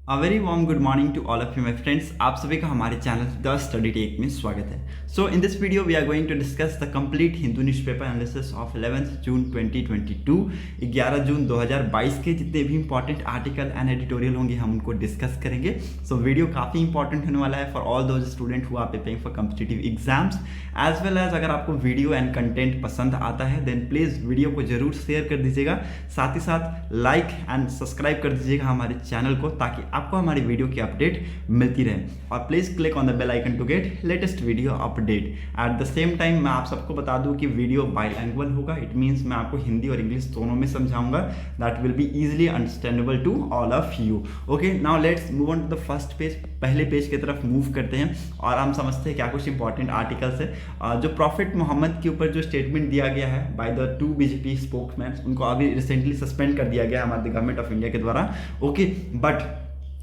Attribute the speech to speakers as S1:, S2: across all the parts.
S1: A very warm good morning to all of you my friends. आप सभी का हमारे चैनल द स्टडी टेक में स्वागत है। So in this video we are going to discuss the complete Hindu newspaper analysis of 11th June 2022। 11 जून 2022 के जितने भी इंपॉर्टेंट आर्टिकल एंड एडिटोरियल होंगे हम उनको डिस्कस करेंगे। सो वीडियो काफ़ी इंपॉर्टेंट होने वाला है for all those student who are preparing for competitive exams as well as. अगर आपको वीडियो एंड कंटेंट पसंद आता है देन प्लीज़ वीडियो को जरूर शेयर कर दीजिएगा, साथ ही साथ लाइक एंड सब्सक्राइब कर दीजिएगा हमारे चैनल को, ताकि आपको हमारी वीडियो की अपडेट मिलती रहे। और please click on the bell icon to get latest video update. At the same time मैं आप सबको बता दूं कि वीडियो बाइलैंग्वेज होगा। इट मीन्स मैं आपको हिंदी और इंग्लिश दोनों में समझाऊंगा। That will be easily understandable to all of you. Okay, now let's move on to the first page. पहले पेज की तरफ मूव करते हैं और हम समझते हैं क्या कुछ इंपॉर्टेंट आर्टिकल्स है। जो प्रॉफिट मोहम्मद के ऊपर जो स्टेटमेंट दिया गया है बाय द 2 बीजेपी स्पोक्समैन, उनको अभी रिसेंटली सस्पेंड कर दिया गया है हमारे गवर्नमेंट ऑफ इंडिया के द्वारा। ओके, बट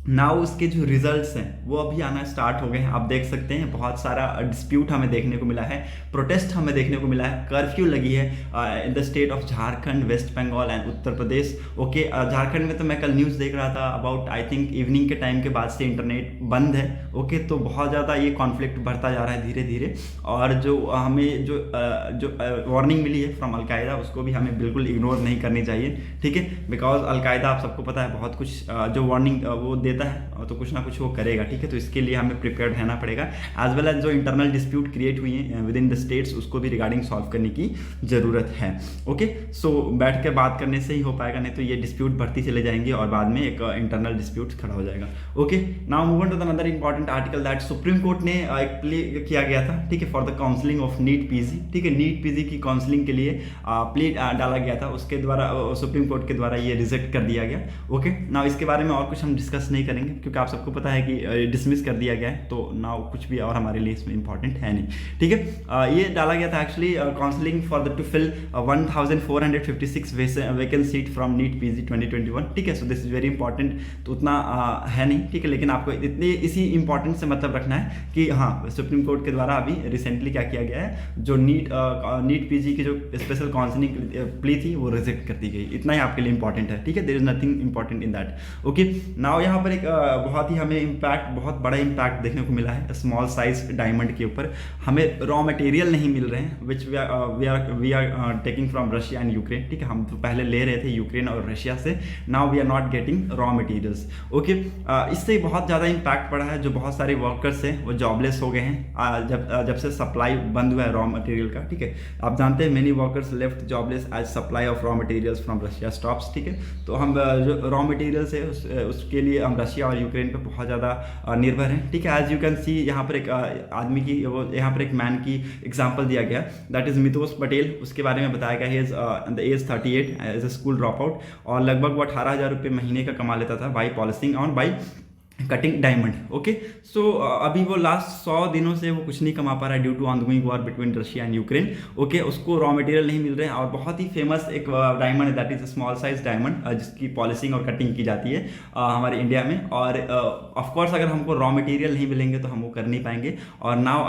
S1: नाउ उसके जो रिजल्ट्स हैं वो अभी आना स्टार्ट हो गए हैं। आप देख सकते हैं बहुत सारा डिस्प्यूट हमें देखने को मिला है, प्रोटेस्ट हमें देखने को मिला है, कर्फ्यू लगी है in the state of Jharkhand, West Bengal and Uttar Pradesh. Okay, Jharkhand में तो मैं कल न्यूज़ देख रहा था अबाउट आई थिंक इवनिंग के टाइम के बाद से इंटरनेट बंद है। ओके, तो बहुत ज़्यादा ये कॉन्फ्लिक्ट बढ़ता जा रहा है धीरे धीरे। और जो हमें जो वार्निंग मिली है फ्रॉम अलकायदा उसको भी हमें बिल्कुल इग्नोर नहीं करनी चाहिए, ठीक है। बिकॉज अलकायदा आप सबको पता है बहुत कुछ जो वार्निंग वो देता है तो कुछ ना कुछ वो करेगा, ठीक है। तो इसके लिए हमें प्रिपेयर्ड रहना पड़ेगा। एज वेल एज जो इंटरनल डिस्प्यूट क्रिएट हुई है विद इन द स्टेट्स उसको भी रिगार्डिंग सॉल्व करने की जरूरत है। ओके, सो बैठ के बात करने से ही हो पाएगा, नहीं तो ये डिस्प्यूट बढ़ती चले जाएंगे और बाद में एक इंटरनल डिस्प्यूट खड़ा हो जाएगा। Okay, now move on to the another important article that supreme court ने एक प्ले किया गया था, ठीक है, for the counselling of NEET PG, ठीक है। नीट पीजी की काउंसलिंग के लिए प्ले डाला गया था, उसके द्वारा सुप्रीम कोर्ट के द्वारा ये रिजेक्ट कर दिया गया। ओके, नाउ इसके बारे में और कुछ हम डिस्कस नहीं करेंगे क्योंकि आप सबको पता है कि डिसमिस कर दिया गया है, तो नाउ कुछ भी और हमारे लिए इसमें इंपॉर्टेंट है नहीं, ठीक है। ये डाला गया था actually counselling for the to fill 1456 vacant seat from NEET PG 2021, ठीक है। So this is very important, तो उतना है नहीं, ठीक है, लेकिन आपको इतने इसी इंपॉर्टेंट से मतलब रखना है कि हाँ, सुप्रीम कोर्ट के द्वारा अभी रिसेंटली क्या किया गया है, जो नीट पीजी की जो स्पेशल काउंसलिंग प्ली थी वो रिजेक्ट कर दी गई। इतना ही आपके लिए इंपॉर्टेंट है, ठीक है। There is nothing important in that. Okay, now यहाँ पर एक बहुत ही हमें इम्पैक्ट, बहुत बड़ा इम्पैक्ट देखने को मिला है स्मॉल साइज डायमंड के ऊपर। हमें रॉ मटेरियल नहीं मिल रहे हैं which we are taking from Russia and Ukraine, ठीक है। हम तो पहले ले रहे थे यूक्रेन और रशिया से, now we are not getting raw materials. Okay, इससे बहुत ज़्यादा इम्पैक्ट पड़ा है। जो बहुत सारे वर्कर्स हैं वो जॉबलेस हो गए हैं जब से सप्लाई बंद हुआ है रॉ मटेरियल का, ठीक है। आप जानते हैं many workers left jobless as supply of raw materials from Russia stops, ठीक है। तो हम जो रॉ मटेरियल्स है उसके लिए हम रशिया और यूक्रेन पे बहुत ज़्यादा निर्भर हैं, ठीक है। एज यू कैन सी यहाँ पर एक आदमी की, वो यहाँ पर एक मैन की एग्जांपल दिया गया, दैट इज मितोष पटेल। उसके बारे में बताया गया he is the age 38 age a school drop out, और लगभग वो 18,000 रुपये महीने का कमा लेता था बाई पॉलिशिंग और बाई कटिंग डायमंड। ओके, सो अभी वो लास्ट 100 दिनों से वो कुछ नहीं कमा पा रहा है due to ongoing war between Russia and Ukraine. Okay, उसको रॉ मटेरियल नहीं मिल रहे हैं। और बहुत ही फेमस एक डायमंड है that is small size diamond, जिसकी पॉलिशिंग और कटिंग की जाती है हमारे इंडिया में। और ऑफकोर्स अगर हमको रॉ मटेरियल नहीं मिलेंगे तो हम वो कर नहीं पाएंगे। और नाउ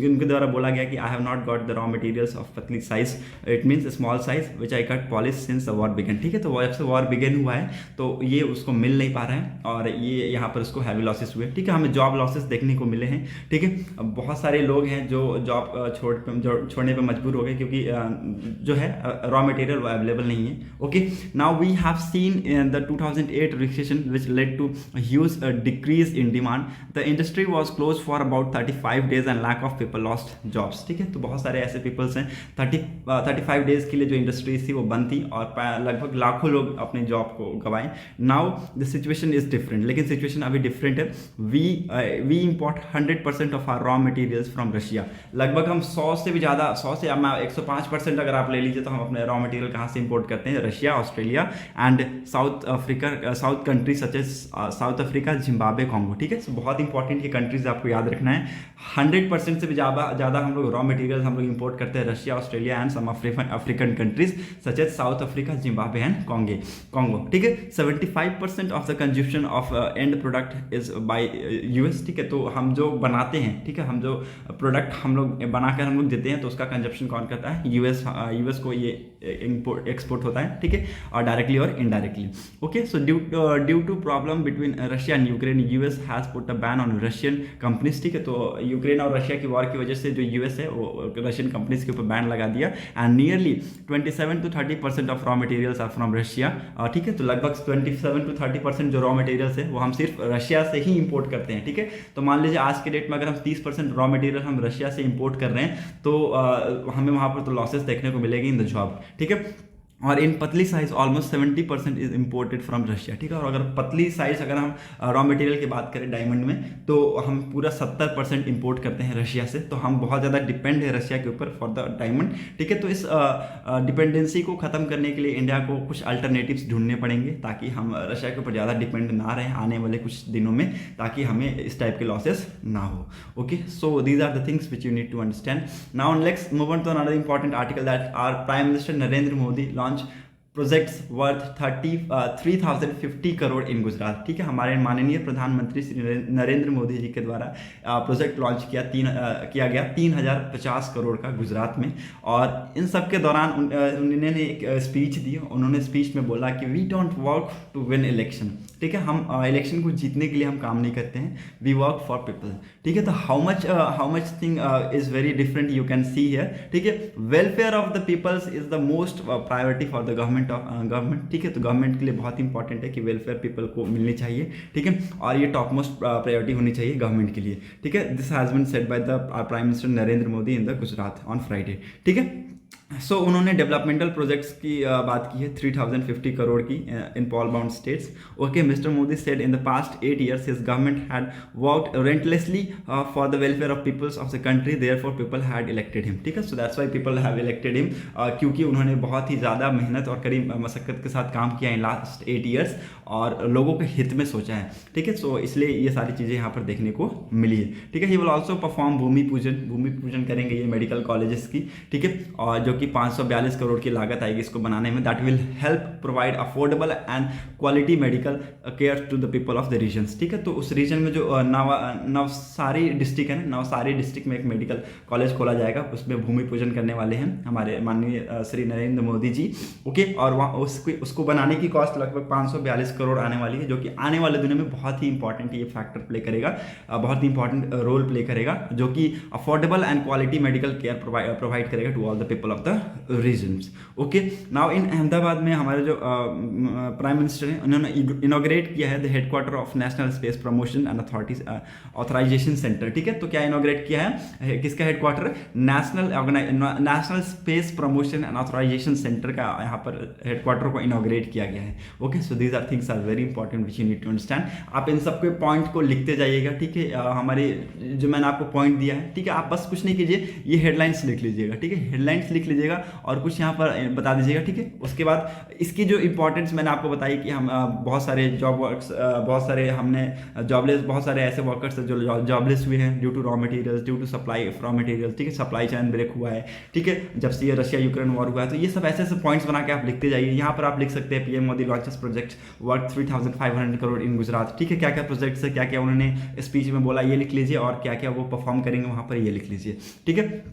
S1: उनके द्वारा बोला गया कि I have not got the raw materials of पतली size, it means small size which I cut polish since the war began, ठीक है। तो जब से वॉर बिगन हुआ है तो ये उसको मिल नहीं पा रहा है और ये यहाँ पर उसको हैवी लॉसेस हुए, ठीक है। हमें जॉब लॉसेस देखने को मिले हैं, ठीक है। बहुत सारे लोग हैं जो जॉब छोड़ने पे मजबूर हो गए क्योंकि जो है रॉ मटेरियल वो अवेलेबल नहीं है। Okay, now we have seen the 2008 recession which led to huge decrease in demand. The industry was close for about 35 days and lack of people lost jobs, ठीक है। तो बहुत सारे ऐसे पीपल्स हैं 35 डेज के लिए जो इंडस्ट्री थी वो बंद थी और लगभग लाखों लोग अपने जॉब को गंवाए। Now the situation is different, लेकिन सिचुएशन अभी डिफरेंट है। We import 100% of our raw materials from Russia. लगभग हम 100 से भी ज़्यादा, 100 से 105% अगर आप ले लीजिए तो हम अपने रॉ मटेरियल कहाँ से इंपोर्ट करते हैं, Russia, Australia and South Africa, South countries such as South Africa, Zimbabwe, Congo, ठीक है। सो बहुत इंपॉर्टेंट ये कंट्रीज आपको याद रखना है। 100% से भी ज़्यादा हम लोग रॉ मटेरियल हम लोग इंपोर्ट करते हैं Russia, Australia and some African countries such as South Africa, Zimbabwe and Congo, ठीक है। 75% of the consumption of end product is by US, ठीक है। तो हम जो बनाते हैं, ठीक है, हम जो प्रोडक्ट हम लोग बनाकर हम लोग देते हैं तो उसका कंजप्शन कौन करता है, यूएस को ये इंपोर्ट एक्सपोर्ट होता है, ठीक है, और डायरेक्टली और indirectly. Okay, so due to problem between Russia and Ukraine, US has put a ban on Russian companies, ठीक है। तो यूक्रेन और रशिया की वॉर की वजह से जो यूएस है वो रशियन कंपनीज के ऊपर बैन लगा दिया। And nearly 27 to 30% of raw materials are from Russia, ठीक है। तो लगभग 27 to 30% जो रॉ मटेरियल्स है वो हम सिर्फ रशिया से ही इंपोर्ट करते हैं, ठीक है। तो मान लीजिए आज के डेट में अगर हम 30% रॉ मटेरियल हम रशिया से इंपोर्ट कर रहे हैं तो हमें वहाँ पर तो लॉसेस देखने को मिलेगी इन द जॉब, ठीक है। और इन पतली size almost 70% is imported from Russia, ठीक है। और अगर पतली साइज अगर हम रॉ मटेरियल की बात करें डायमंड में तो हम पूरा 70% इंपोर्ट करते हैं रशिया से। तो हम बहुत ज़्यादा डिपेंड है रशिया के ऊपर फॉर द डायमंड, ठीक है। तो इस डिपेंडेंसी को ख़त्म करने के लिए इंडिया को कुछ अल्टरनेटिव्स ढूंढने पड़ेंगे ताकि हम रशिया के ऊपर ज़्यादा डिपेंड ना रहें आने वाले कुछ दिनों में, ताकि हमें इस टाइप के लॉसेस ना हो। Okay, so these are the things which you need to understand. Now let's move on to another important article that our prime minister Narendra Modi projects worth 3050 crore in Gujarat, ठीक है। हमारे माननीय प्रधानमंत्री श्री नरेंद्र मोदी जी के द्वारा प्रोजेक्ट लॉन्च किया गया 3050 करोड़ का गुजरात में। और इन सब के दौरान उन्होंने एक स्पीच दी। उन्होंने स्पीच में बोला कि we don't work to win election, ठीक है। हम इलेक्शन को जीतने के लिए हम काम नहीं करते हैं, वी वर्क फॉर पीपल, ठीक है। तो how much thing is very different you can see here, ठीक है। Welfare of the peoples is the most priority for the government, ठीक है। तो गवर्नमेंट के लिए बहुत इंपॉर्टेंट है कि वेलफेयर पीपल को मिलनी चाहिए, ठीक है। और ये टॉप मोस्ट प्रायोरिटी होनी चाहिए गवर्नमेंट के लिए, ठीक है। This has been said by the prime minister Narendra Modi in the Gujarat on Friday, ठीक है। सो उन्होंने डेवलपमेंटल प्रोजेक्ट्स की बात की है 3050 करोड़ की in poll bound states. Okay, mister Modi said in the past 8 years his government had worked relentlessly for the welfare of peoples of the country, therefore people had elected him, ठीक है। So that's why people have elected him, क्योंकि उन्होंने बहुत ही ज़्यादा मेहनत और कड़ी मशक्कत के साथ काम किया इन लास्ट 8 years और लोगों के हित में सोचा है, ठीक है। सो इसलिए ये सारी चीज़ें यहाँ पर देखने को मिली है, ठीक है। ही विल ऑल्सो परफॉर्म भूमि पूजन करेंगे ये मेडिकल कॉलेजेस की, ठीक है। और जो कि 542 करोड़ की लागत आएगी इसको बनाने में। That will help provide affordable and quality medical care to the people of the regions, ठीक है। तो उस रीजन में जो नवसारी डिस्ट्रिक्ट है ना, नवसारी डिस्ट्रिक्ट में एक मेडिकल कॉलेज खोला जाएगा, उसमें भूमि पूजन करने वाले हैं हमारे माननीय श्री नरेंद्र मोदी जी, ओके। और वहाँ उसको बनाने की कॉस्ट लगभग 542 करोड़ आने वाली है, जो कि आने वाले दिनों में बहुत ही इंपॉर्टेंट ये फैक्टर प्ले करेगा, बहुत ही इंपॉर्टेंट रोल प्ले करेगा, जो कि affordable and quality medical care provide करेगा to all the people of the regions. Okay, now in Ahmedabad में हमारे जो प्राइम मिनिस्टर हैं उन्होंने इनॉग्रेट किया है the headquarter of national space promotion and authorisation centre, ठीक है। तो क्या इनॉग्रेट किया है, किसका headquarter, national space promotion and authorisation centre का यहाँ पर हेडक्वार्टर को इनॉग्रेट किया गया है। Okay, so these are things are very important which you need to understand. आप इन सबके पॉइंट को लिखते जाइएगा, ठीक है। हमारे जो मैंने आपको पॉइंट दिया है, ठीक है। आप बस कुछ नहीं कीजिए, ये हेडलाइंस लिख लीजिएगा, ठीक है। हेडलाइंस लिख लीजिएगा और कुछ यहाँ पर बता दीजिएगा, ठीक है। उसके बाद इसकी जो इंपॉर्टेंस मैंने आपको बताई कि हम बहुत सारे बहुत सारे ऐसे वर्कर्स जो जॉबलेस हुए हैं due to raw materials, due to supply of raw materials, ठीक है। सप्लाई चैन ब्रेक हुआ है, ठीक है, जब से ये रशिया यूक्रेन वॉर हुआ है। तो ये सब ऐसे पॉइंट्स बना के आप लिखते जाइए। यहाँ पर आप लिख सकते हैं PM Modi launches project worth 3500 crore in Gujarat, ठीक है। क्या क्या प्रोजेक्ट्स है, क्या क्या उन्होंने स्पीच में बोला, ये लिख लीजिए। और क्या क्या वो परफॉर्म करेंगे वहाँ पर, ये लिख लीजिए, ठीक है।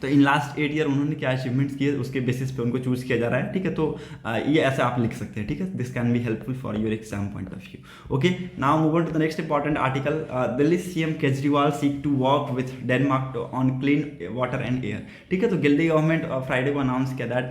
S1: तो इन लास्ट 8 year उन्होंने क्या अचीवमेंट्स किए उसके बेसिस पे उनको चूज किया जा रहा है, ठीक है। तो ये ऐसे आप लिख सकते हैं, ठीक है। This can be helpful for your exam point of view. Okay, now move on to the next important article. Delhi CM Kejriwal seek to work with Denmark on clean water and air, ठीक है। तो दिल्ली गवर्नमेंट फ्राइडे को announce किया that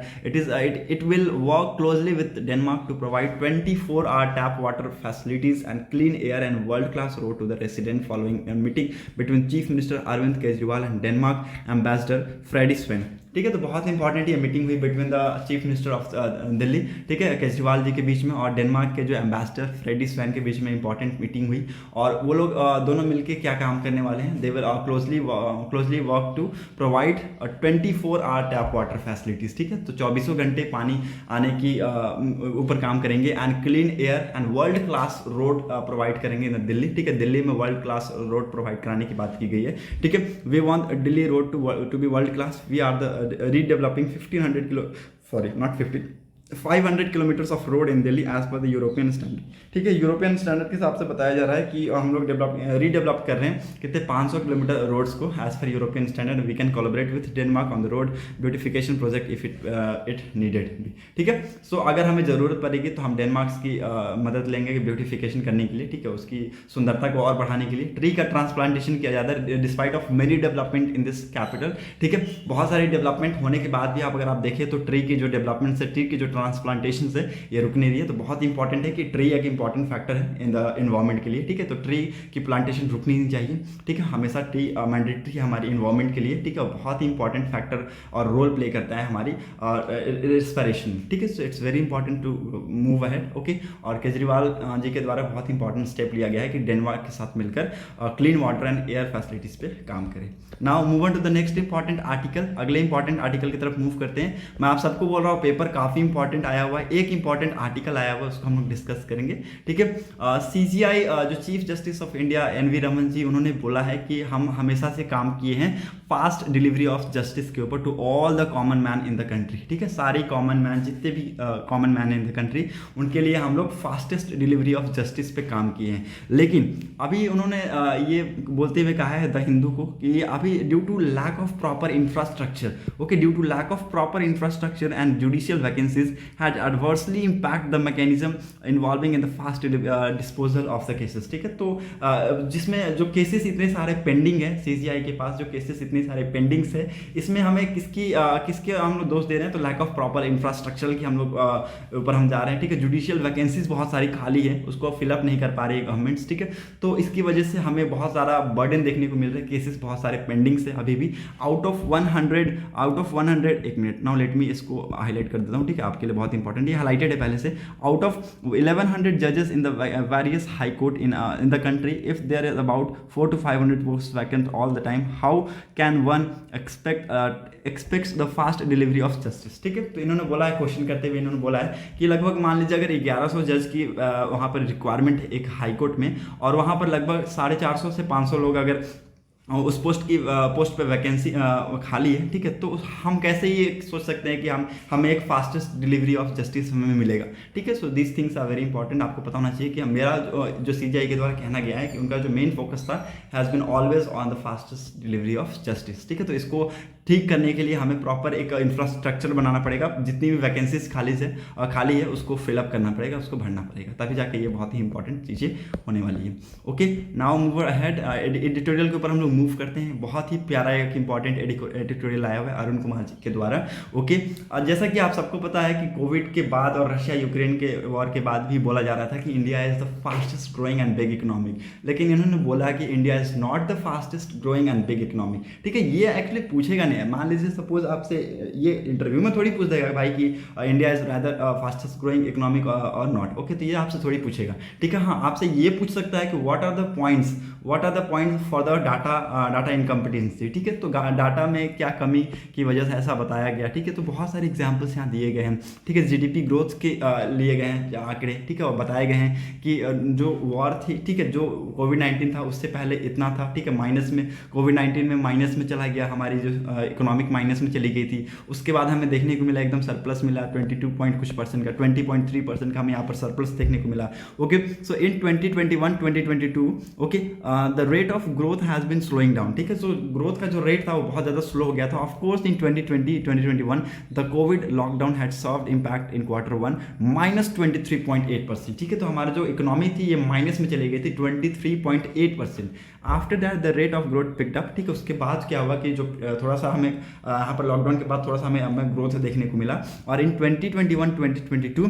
S1: it will work closely with Denmark to provide 24 hour tap water facilities and clean air and world class road to the resident following meeting between chief minister Arvind Kejriwal and Denmark ambassador Freddy Svane, ठीक है। तो बहुत important ये meeting हुई between the chief minister of Delhi, ठीक है, केजरीवाल जी के बीच में और डेनमार्क के जो एम्बेसडर फ्रेडी स्वेन के बीच में इंपॉर्टेंट मीटिंग हुई। और वो लोग दोनों मिलकर क्या काम करने वाले हैं, they will closely work to provide 24 hour tap water facilities, ठीक है। तो 24 घंटे पानी आने की ऊपर काम करेंगे and clean air and world class road provide करेंगे इन दिल्ली, ठीक है। दिल्ली में वर्ल्ड क्लास रोड प्रोवाइड कराने की बात की गई है, ठीक है। We want Delhi road to be world class, we are the redeveloping 1500 kilo, sorry not 50, 500 kilometres of road in Delhi as per the European standard. ठीक है, यूरोपियन स्टैंडर्ड के हिसाब से बताया जा रहा है कि हम लोग रीडेवलप कर रहे हैं कितने 500 किलोमीटर रोड्स को as per European standard. We can collaborate with Denmark on the road beautification project if it needed भी। ठीक है, सो अगर हमें ज़रूरत पड़ेगी तो हम डेनमार्क की मदद लेंगे कि ब्यूटिफिकेशन करने के लिए, ठीक है, उसकी सुंदरता को और बढ़ाने के लिए। ट्री का ट्रांसप्लांटेशन किया जाता है despite of many development in this capital. ठीक है, बहुत सारी डेवलपमेंट होने के बाद भी आप अगर आप देखें तो ट्री की जो डेवलपमेंट है, ट्री की जो ट्रांसप्लांटेशन है, ये रुक नहीं रही है। तो बहुत इंपॉर्टेंट है कि ट्री एक इंपॉर्टेंट फैक्टर है इन द इन्वायरमेंट के लिए। ठीक है, तो ट्री की प्लांटेशन रुकनी नहीं चाहिए। ठीक है, हमेशा ट्री मैंडेटरी है हमारी इन्वायरमेंट के लिए। ठीक है, बहुत ही इंपॉर्टेंट फैक्टर और रोल प्ले करता है हमारी रिस्पिरेशन। ठीक है, so it's very important to move ahead. Okay, और केजरीवाल जी के द्वारा बहुत इंपॉर्टेंट स्टेप लिया गया है कि डेनमार्क के साथ मिलकर clean water and air facilities पे काम करें। Now move on to the next important article. अगले इंपॉर्टेंट आर्टिकल की तरफ मूव करते हैं। मैं आप सबको बोल रहा हूँ पेपर काफी इंपॉर्टेंट आया हुआ है। एक इंपॉर्टेंट आर्टिकल आया हुआ है, उसको हम लोग डिस्कस करेंगे। ठीक है, CGI जो chief justice of India NV Ramana ji, उन्होंने बोला है कि हम हमेशा से काम किए हैं फास्ट डिलीवरी ऑफ जस्टिस के ऊपर to all the common man in the country. ठीक है, सारे कॉमन मैन, जितने भी common man in the country, उनके लिए हम लोग फास्टेस्ट डिलीवरी ऑफ जस्टिस पे काम किए हैं। लेकिन अभी उन्होंने ये बोलते हुए कहा है द हिंदू को कि अभी due to lack of proper infrastructure, okay, due to lack of proper infrastructure and judicial vacancies had adversely impact the mechanism involving in the fast disposal of the cases. ठीक है, तो जिसमें जो केसेस इतने सारे पेंडिंग है, CGI के पास जो केसेस इतने सारे पेंडिंग्स है, इसमें हमें किसके हम लोग दोष दे रहे हैं? तो लैक ऑफ प्रॉपर इंफ्रास्ट्रक्चर की हम लोग ऊपर हम जा रहे हैं। ठीक है, जुडिशियल वैकेंसीज बहुत सारी खाली है, उसको फिलअप नहीं कर पा रही है गवर्नमेंट्स। ठीक है, तो इसकी वजह से हमें बहुत सारा बर्डन देखने को मिल रहा है, केसेस बहुत सारे पेंडिंग्स है अभी भी। आउट ऑफ 100 एक मिनट, नाउ लेट मी इसको हाईलाइट कर देता हूँ। ठीक है, आपके लिए बहुत इंपॉर्टेंट, ये हाईलाइटेड है पहले से। आउट ऑफ 1100 जजेस in the various high court in the country, if there is about 400 to 500 post vacant all the time, how can one expects the fast delivery of justice. ठीक है, तो इन्होंने बोला है, क्वेश्चन करते हुए इन्होंने बोला है कि लगभग मान लीजिए अगर 1100 जज की वहाँ पर रिक्वायरमेंट है एक हाई कोर्ट में, और वहाँ पर लगभग 450 से 500 लोग अगर उस पोस्ट पे वैकेंसी खाली है। ठीक है, तो हम कैसे ये सोच सकते हैं कि हमें एक फास्टेस्ट डिलीवरी ऑफ जस्टिस हमें मिलेगा। ठीक है, so this things are very important. आपको पता होना चाहिए कि मेरा जो CGI के द्वारा कहना गया है कि उनका जो मेन फोकस था has been always on the fastest delivery of justice. ठीक है, तो इसको ठीक करने के लिए हमें प्रॉपर एक इंफ्रास्ट्रक्चर बनाना पड़ेगा। जितनी भी वैकेंसीज खाली है उसको फिलअप करना पड़ेगा, उसको भरना पड़ेगा, तभी जाके ये बहुत ही इंपॉर्टेंट चीज़ें होने वाली है। Okay, now move ahead. Editorial के ऊपर हम लोग मूव करते हैं। बहुत ही प्यारा एक इंपॉर्टेंट एडिटोरियल आया हुआ है अरुण कुमार जी के द्वारा। ओके, जैसा कि आप सबको पता है कि कोविड के बाद और रशिया यूक्रेन के वॉर के बाद भी बोला जा रहा था कि India is the fastest growing and big economic, लेकिन इन्होंने बोला कि India is not the fastest growing and big economic. ठीक है, ये एक्चुअली पूछेगा नहीं है। मान लीजिए सपोज आपसे ये इंटरव्यू में थोड़ी पूछ देगा भाई कि India is rather fastest growing economic और नॉट। ओके, तो ये आपसे थोड़ी पूछेगा। ठीक है, हाँ, आपसे ये पूछ सकता है कि what are the points for the data incompetency. ठीक है, तो डाटा में क्या कमी की वजह से ऐसा बताया गया। ठीक है, तो बहुत सारे एग्जाम्पल्स यहाँ दिए गए हैं। ठीक है, GDP ग्रोथ के लिए गए हैं आंकड़े। ठीक है, और बताए गए हैं कि जो वॉर थी, ठीक है, जो कोविड-19 था उससे पहले इतना था। ठीक है, माइनस में, कोविड-19 में माइनस में चला गया, हमारी जो इकोनॉमिक माइनस में चली गई थी। उसके बाद हमें देखने को मिला एकदम सरप्लस मिला 22% का, 20.3% का हमें यहाँ पर सरप्लस देखने को मिला। Okay, so in 2021-2022 okay the rate of growth has been slowing down. ठीक है, सो ग्रोथ का जो रेट था वो बहुत ज़्यादा स्लो हो गया था। Of course in 2020-2021 the Covid lockdown had served impact in Q1 -23.8%। ठीक है, तो हमारा जो इकोनॉमी थी ये माइनस में चली गई थी 23.8%। After that the rate of growth picked up. ठीक है, उसके बाद क्या हुआ कि जो थोड़ा सा हमें यहाँ पर लॉकडाउन के बाद थोड़ा सा हमें ग्रोथ देखने को मिला, और इन 2021-2022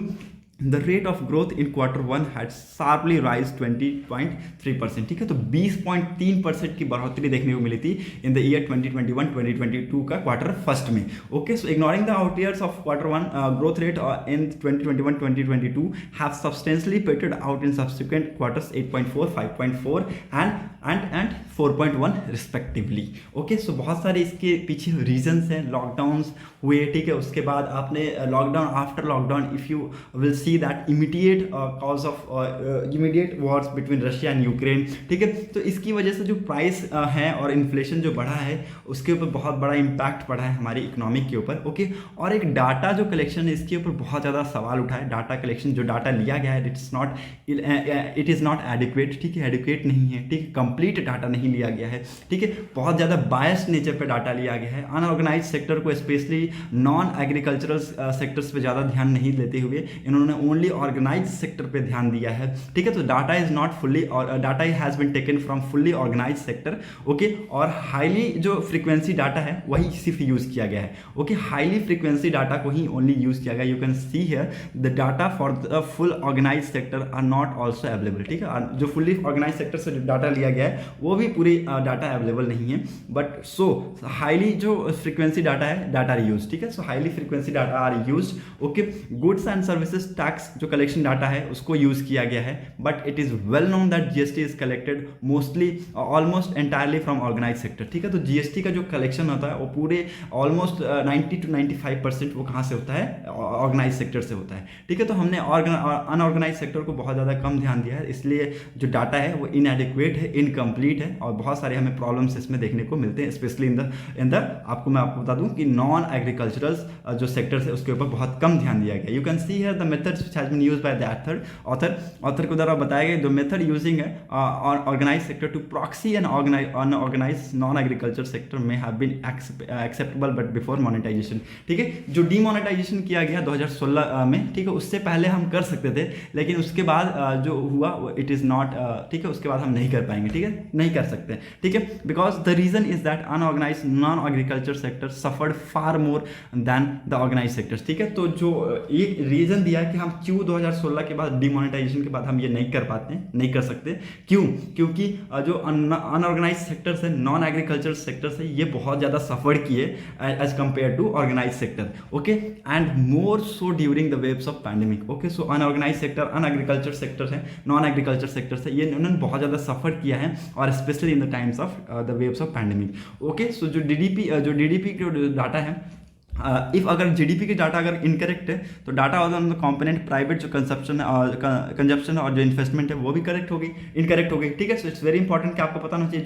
S1: the rate of growth in Q1 had sharply rise 20.3%। ठीक है, तो 20.3% की बढ़ोतरी देखने को मिली थी इन द ईयर 2021-2022 का Q1 में। Okay, so ignoring the outliers of Q1 growth rate in 2021-2022 have substantially petered out in subsequent quarters 8.4, 5.4 and 4.1 respectively. Okay, so बहुत सारे इसके पीछे रीजंस हैं। लॉकडाउन्स हुए, ठीक है, उसके बाद आपने lockdown, after lockdown if you will see that immediate cause of immediate Wars between Russia and Ukraine, ठीक है। तो इसकी वजह से जो प्राइस है और इन्फ्लेशन जो बढ़ा है उसके ऊपर बहुत बड़ा इम्पैक्ट पड़ा है हमारी इकोनॉमिक के ऊपर, ओके। और एक डाटा जो कलेक्शन है इसके ऊपर बहुत ज़्यादा सवाल उठा है। डाटा कलेक्शन जो डाटा लिया गया है इट इज़ नॉट एडिक्वेट, ठीक है, एडिक्वेट नहीं है, ठीक है, कंप्लीट डाटा नहीं लिया गया है, ठीक है। बहुत ज़्यादा बायस्ड नेचर पे डाटा लिया गया है। अनऑर्गेनाइज सेक्टर को स्पेशली नॉन एग्रीकल्चरल सेक्टर्स पे ज़्यादा ध्यान नहीं लेते हुए इन्होंने ओनली ऑर्गेनाइज सेक्टर पे ध्यान दिया है, ठीक है। तो data is not fully, data has been taken from fully organise sector, okay. और हाईली जो फ्रीक्वेंसी डाटा है वही सिर्फ यूज़ किया गया है, ओके। हाईली फ्रीक्वेंसी डाटा को ही ओनली यूज़ किया गया। You can see here the data for the full organise sector are not also available, ठीक है। जो फुल्ली ऑर्गेनाइज सेक्टर से डाटा लिया गया है वो भी पूरी डाटा अवेलेबल नहीं है, बट सो हाईली जो फ्रीक्वेंसी डाटा है डाटा आर यूज, ठीक है। So highly frequency data are use, okay. Goods and services tax जो कलेक्शन डाटा है उसको यूज किया गया है, but it is well known that GST is collected mostly almost entirely from organise sector, ठीक है। तो जीएसटी का जो कलेक्शन होता है वो पूरे ऑलमोस्ट 90 to 95% वो कहाँ से होता है, ऑर्गेनाइज सेक्टर से होता है, ठीक है। तो हमने अनऑर्गेनाइज सेक्टर को बहुत ज़्यादा कम ध्यान दिया है, इसलिए जो डाटा है वो इनएडिक्वेट है, इनकम्प्लीट है और बहुत सारे हमें प्रॉब्लम्स इसमें देखने को मिलते हैं, स्पेशली इन द आपको बता दूं कि नॉन एग्रीकल्चरल जो सेक्टर्स है उसके ऊपर बहुत कम ध्यान दिया गया। You can see here the methods which has been used by the author के द्वारा बताया गया। द मेथड यूजिंग है organise sector to proxy and unorganise non agriculture sector में have been acceptable but before monetisation, ठीक है। जो demonetisation किया गया 2016 में, ठीक है, उससे पहले हम कर सकते थे, लेकिन उसके बाद जो हुआ इट इज़ नॉट, ठीक है, उसके बाद हम नहीं कर पाएंगे, ठीक है, नहीं कर सकते, ठीक है। Because the reason is that unorganise non agriculture sector suffered far more than the organise sectors, ठीक है। तो जो एक रीजन दिया कि हम क्यों 2016 के बाद डिमोनेटाइजेशन के बाद हम ये नहीं कर पाते हैं, नहीं कर सकते, क्यों? क्योंकि जो अनऑर्गेनाइज सेक्टर्स है, नॉन एग्रीकल्चर सेक्टर्स है, ये बहुत ज़्यादा सफर किए as compare to organise sector, okay. And more so during the waves of pandemic, okay. So unorganise sector, un agriculture sector है, नॉन एग्रीकल्चर सेक्टर्स है, ये उन्होंने बहुत ज़्यादा सफर किया है और specially in the times of the waves of pandemic, okay. So जो डीडीपी का डाटा है, इफ अगर जीडीपी के डाटा अगर इनकरेक्ट है तो data on the component private जो कंजप्शन और जो इन्वेस्टमेंट है वो भी करेक्ट होगी, इनकरेक्ट होगी, ठीक है। सो इट्स वेरी इंपॉर्टेंट कि आपको पता होना चाहिए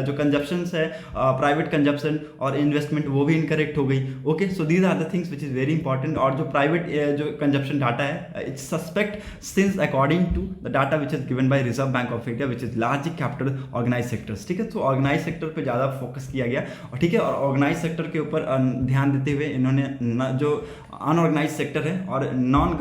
S1: जो कंजप्शन है, प्राइवेट कंजप्शन और इन्वेस्टमेंट वो भी इनकरेक्ट हो गई, okay. So these are the things which is very important. और जो प्राइवेट जो कंजप्शन डाटा है it's suspect since according to the data which is given by Reserve Bank of India which is largely captured organise sectors, ठीक है। तो organise sector पर ज़्यादा focus किया गया और ठीक है, और ऑर्गेनाइज सेक्टर के ऊपर ध्यान देते हुए इन्होंने जो अनऑर्गेनाइज सेक्टर है और नॉन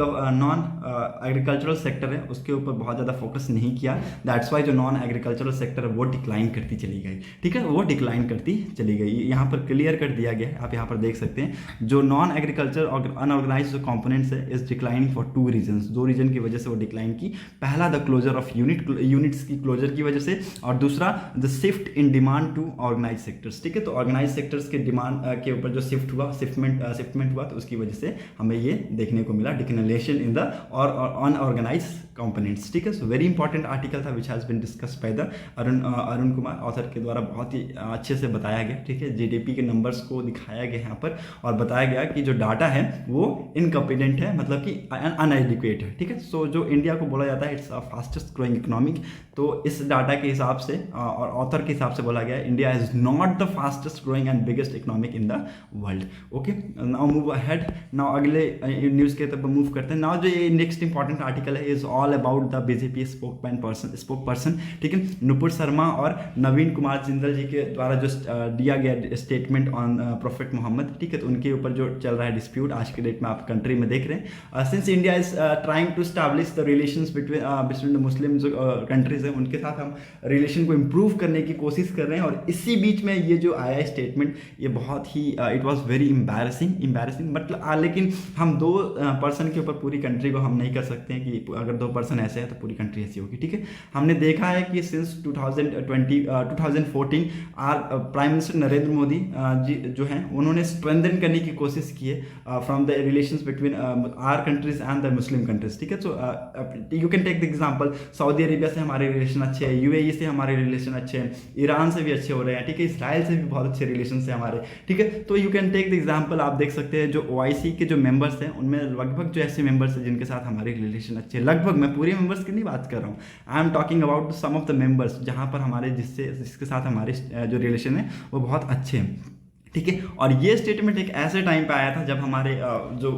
S1: एग्रीकल्चरल सेक्टर है उसके ऊपर बहुत ज़्यादा फोकस नहीं किया। दैट्स वाई जो नॉन एग्रीकल्चरल सेक्टर है वो डिक्लाइन करती चली गई, ठीक है, वो डिक्लाइन करती चली गई। यहाँ पर क्लियर कर दिया गया है, आप यहाँ पर देख सकते हैं। जो नॉन एग्रीकल्चर और अनऑर्गेनाइज जो कॉम्पोनेंट्स है is declining for 2 reasons, 2 reason की वजह से वो डिक्लाइन की। पहला द क्लोजर ऑफ यूनिट्स की क्लोजर की वजह से, और दूसरा the shift in demand to organise sectors, ठीक है। तो ऑर्गेनाइज सेक्टर्स के डिमांड के ऊपर जो शिफ्ट हुआ, शिफ्टमेंट हुआ, तो उसकी वजह से हमें ये देखने को मिला, डिक्लेरेशन इन द और अनऑर्गेनाइज कंपोनेंट्स, ठीक है। सो वेरी इंपॉर्टेंट आर्टिकल था which has been discussed by the Arun Kumar author के द्वारा, बहुत ही अच्छे से बताया गया, ठीक है। जीडीपी के नंबर्स को दिखाया गया यहाँ पर और बताया गया कि जो डाटा है वो इनकम्पिटेंट है, मतलब कि अनएडिक्वेट है, ठीक है। सो जो इंडिया को बोला जाता है it's a fastest growing economic, तो इस डाटा के हिसाब से और ऑथर के हिसाब से बोला गया India is not the fastest growing and biggest economic in the world, okay. Now move ahead, now अगले न्यूज़ के तरफ मूव करते हैं। नाउ जो ये नेक्स्ट इंपॉर्टेंट आर्टिकल है is all about the BJP spoke person, ठीक है, नुपुर शर्मा और नवीन कुमार जिंदल जी के द्वारा जो दिया गया स्टेटमेंट ऑन प्रोफेट मोहम्मद, ठीक है। तो उनके ऊपर जो चल रहा है डिस्प्यूट आज के डेट में आप कंट्री में देख रहे हैं। Since India is trying to establish the relations between the Muslim जो कंट्रीज हैं उनके साथ हम रिलेशन को इम्प्रूव करने की कोशिश कर रहे हैं, और इसी बीच में ये जो आया स्टेटमेंट ये बहुत ही इट वॉज वेरी एम्बैरेसिंग, मतलब लेकिन हम 2 पर्सन के ऊपर पूरी कंट्री को हम नहीं कर सकते हैं कि अगर 2 पर्सन ऐसे हैं तो पूरी कंट्री ऐसी होगी, ठीक है। हमने देखा है कि since 2014 prime minister Narendra Modi ji जो हैं उन्होंने स्ट्रेंथन करने की कोशिश की है from the relations between our countries and the Muslim countries, ठीक है। So you can take the example, Saudi Arabia से हमारे रिलेशन अच्छे हैं, यूएई से हमारे रिलेशन अच्छे हैं, ईरान से भी अच्छे हो रहे हैं, ठीक है, इसराइल से भी बहुत अच्छे रिलेशन है हमारे, ठीक है। तो you can take the example example आप देख सकते हैं जो OIC के जो मेंबर्स हैं उनमें लगभग जो ऐसे मेंबर्स हैं जिनके साथ हमारे रिलेशन अच्छे हैं, लगभग, मैं पूरे मेंबर्स की नहीं बात कर रहा हूँ, I am talking about some of the members जहाँ पर हमारे जिसके साथ हमारे जो रिलेशन है वो बहुत अच्छे हैं, ठीक है। और ये स्टेटमेंट एक ऐसे टाइम पे आया था जब हमारे जो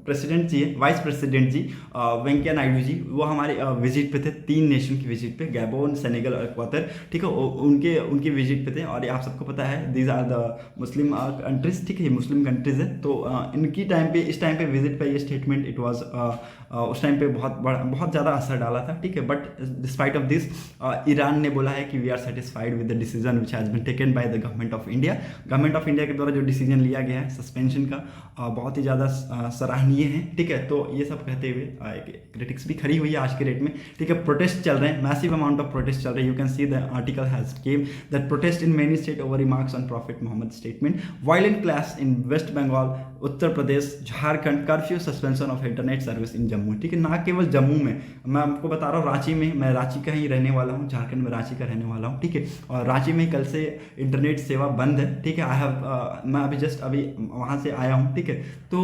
S1: प्रेसिडेंट जी है, वाइस प्रेसिडेंट जी वेंकैया नायडू जी, वो हमारे विजिट पे थे, 3 नेशन की विजिट पे, गैबोन, सेनेगल और इक्वाटर, ठीक है। उनकी विजिट पे थे और ये आप सबको पता है these are the Muslim countries, ठीक है, ये मुस्लिम कंट्रीज है। तो इनकी टाइम पे, इस टाइम पे विजिट पे ये स्टेटमेंट इट वाज उस टाइम पे बहुत ज़्यादा असर डाला था, ठीक है। But despite of this Iran ने बोला है कि we are satisfied with the decision which has been taken by the government of India. Government of India के द्वारा जो डिसीजन लिया गया है सस्पेंशन का बहुत ही ज़्यादा सराहनीय है, ठीक है। तो ये सब कहते हुए क्रिटिक्स भी खड़ी हुई है आज के डेट में, ठीक है। प्रोटेस्ट चल रहे हैं, मैसिव अमाउंट ऑफ प्रोटेस्ट चल रहे हैं। You can see the article has came that protest in many state over remarks on prophet Mohammed statement, violent clash in West Bengal, Uttar Pradesh, Jharkhand, curfew, suspension of internet service in Jammu, ठीक है। ना केवल जम्मू में, मैं आपको बता रहा हूँ रांची में, मैं रांची का ही रहने वाला हूँ, झारखंड में रांची का रहने वाला हूँ, ठीक है। और रांची में कल से इंटरनेट सेवा बंद है, ठीक है। मैं अभी वहाँ से आया हूँ, ठीक है। तो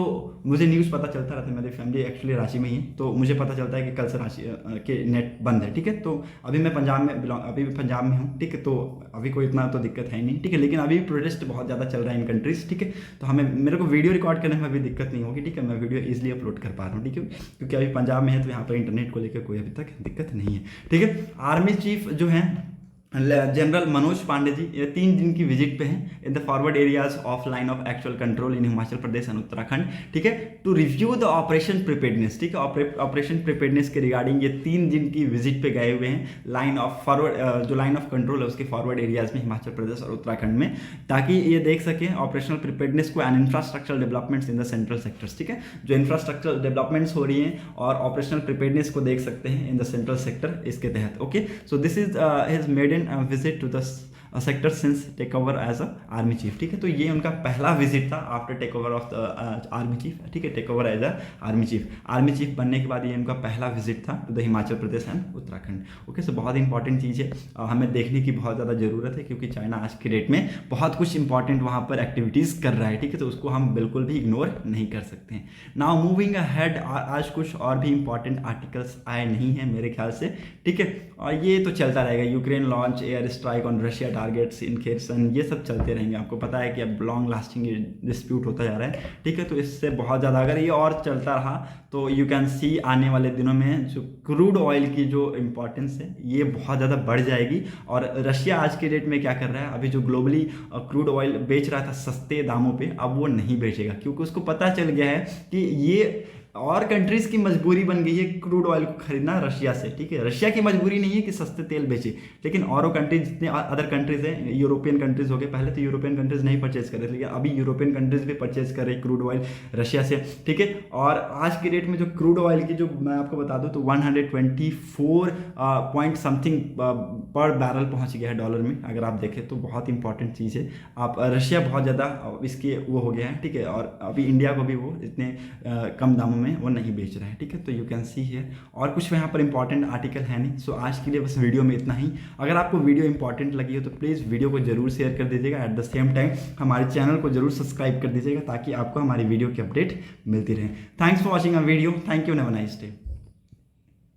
S1: मुझे न्यूज़ पता चलता रहता है, मेरी फैमिली एक्चुअली रांची में ही है, तो मुझे पता चलता है कि कल से रांची के नेट बंद है, ठीक है। तो अभी मैं अभी पंजाब में हूँ, ठीक है। तो अभी कोई इतना तो दिक्कत है नहीं, ठीक है। लेकिन अभी प्रोटेस्ट बहुत ज़्यादा चल रहा है इन कंट्रीज, ठीक है। तो मेरे को वीडियो रिकॉर्ड करने में अभी दिक्कत नहीं होगी, ठीक है। मैं वीडियो ईजिली अपलोड कर पा रहा हूँ, ठीक है, क्योंकि अभी पंजाब में है तो यहाँ पर इंटरनेट को लेकर कोई अभी तक दिक्कत नहीं है, ठीक है। आर्मी चीफ जो है जनरल मनोज पांडे जी, ये 3 दिन की विजिट पे हैं in the forward areas of line of actual control in Himachal Pradesh and Uttarakhand, ठीक है, to review the operation preparedness, ठीक है। ऑपरेशन प्रिपेयर्डनेस के रिगार्डिंग ये 3 दिन की विजिट पे गए हुए हैं लाइन ऑफ फॉरवर्ड, जो लाइन ऑफ कंट्रोल है उसके फॉरवर्ड एरियाज में हिमाचल प्रदेश और उत्तराखंड में, ताकि ये देख सकें ऑपरेशनल प्रिपेयर्डनेस को and infrastructural developments in the central sectors, ठीक है। जो इंफ्रास्ट्रक्चरल डेवलपमेंट्स हो रही हैं और ऑपरेशनल प्रिपेयर्डनेस को देख सकते हैं इन द सेंट्रल सेक्टर इसके तहत, okay. So this is his maiden visit to the sector since take over as a army chief, ठीक है। तो ये उनका पहला विजिट था after take over of the army chief, ठीक है, take over as a army chief बनने के बाद ये उनका पहला विजिट था to the Himachal Pradesh and Uttarakhand, okay. So बहुत इंपॉर्टेंट चीज़ है, हमें देखने की बहुत ज़्यादा ज़रूरत है, क्योंकि चाइना आज के डेट में बहुत कुछ इंपॉर्टेंट वहाँ पर एक्टिविटीज़ कर रहा है, ठीक है। तो उसको हम बिल्कुल भी इग्नोर नहीं कर सकते हैं। नाउ मूविंग अहेड, आज कुछ और भी इंपॉर्टेंट आर्टिकल्स आए नहीं हैं मेरे ख्याल से, ठीक है। और ये तो चलता रहेगा, Ukraine launch air strike on Russia targets in Kherson, ये सब चलते रहेंगे। आपको पता है कि अब लॉन्ग लास्टिंग डिस्प्यूट होता जा रहा है, ठीक है। तो इससे बहुत ज़्यादा अगर ये और चलता रहा तो यू कैन सी आने वाले दिनों में जो क्रूड ऑयल की जो इंपॉर्टेंस है ये बहुत ज़्यादा बढ़ जाएगी। और रशिया आज के डेट में क्या कर रहा है, अभी जो ग्लोबली क्रूड ऑयल बेच रहा था सस्ते दामों पे, अब वो नहीं बेचेगा, क्योंकि उसको पता चल गया है कि ये और कंट्रीज की मजबूरी बन गई है क्रूड ऑयल को खरीदना रशिया से, ठीक है। रशिया की मजबूरी नहीं है कि सस्ते तेल बेचे, लेकिन और कंट्रीज, जितने अदर कंट्रीज हैं, यूरोपियन कंट्रीज हो गए, पहले तो यूरोपियन कंट्रीज नहीं परचेज कर रहे थे, लेकिन अभी यूरोपियन कंट्रीज भी परचेज कर रहे हैं क्रूड ऑयल रशिया से, ठीक है। और आज के डेट में जो क्रूड ऑयल की, जो मैं आपको बता दूं तो 124 पॉइंट समथिंग पर बैरल पहुंच गया है डॉलर में, अगर आप देखें तो बहुत इंपॉर्टेंट चीज़ है। आप रशिया बहुत ज़्यादा इसके वो हो गया है, ठीक है। और अभी इंडिया को भी वो इतने कम दामों में वो नहीं बेच रहा है, ठीक है। तो यू कैन सी है, और कुछ यहाँ पर इंपॉर्टेंट आर्टिकल है नहीं। सो आज के लिए बस वीडियो में इतना ही। अगर आपको वीडियो इंपॉर्टेंट लगी हो तो प्लीज़ वीडियो को जरूर शेयर कर दीजिएगा, एट द सेम टाइम हमारे चैनल को जरूर सब्सक्राइब कर दीजिएगा, ताकि आपको हमारी वीडियो की अपडेट मिलती रहे। Thanks for watching a video, thank you, have a nice day.